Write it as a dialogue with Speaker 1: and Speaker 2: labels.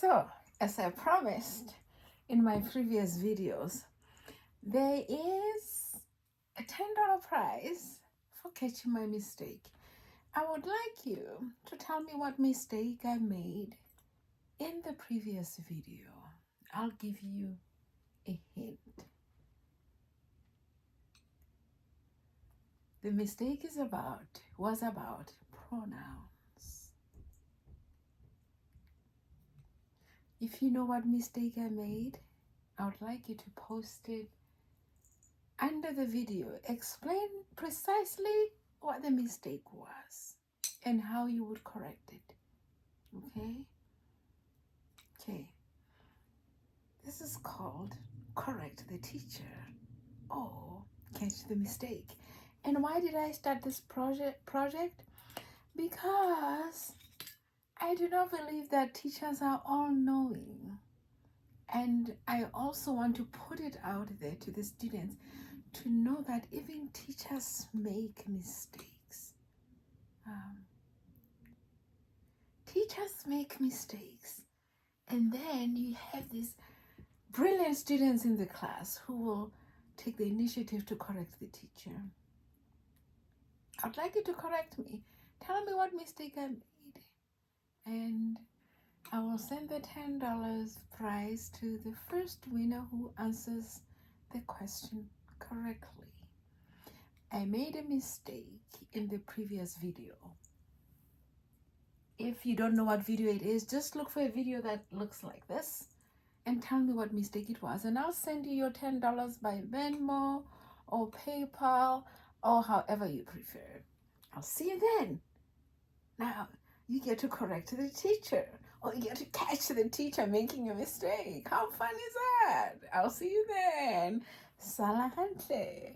Speaker 1: So, as I promised in my previous videos, there is a $10 prize for catching my mistake. I would like you to tell me what mistake I made in the previous video. I'll give you a hint. The mistake was about pronouns. If you know what mistake I made, I would like you to post it under the video. Explain precisely what the mistake was and how you would correct it. Okay. This is called correct the teacher or catch the mistake. And why did I start this project? Because I do not believe that teachers are all-knowing. And I also want to put it out there to the students to know that even teachers make mistakes. Teachers make mistakes. And then you have these brilliant students in the class who will take the initiative to correct the teacher. I'd like you to correct me. Tell me what mistake I made. And I will send the $10 prize to the first winner who answers the question correctly. I made a mistake in the previous video. If you don't know what video it is, just look for a video that looks like this and tell me what mistake it was. And I'll send you your $10 by Venmo or PayPal or however you prefer. I'll see you then. Now, you get to correct the teacher or you get to catch the teacher making a mistake. How fun is that? I'll see you then. Sala Handshake.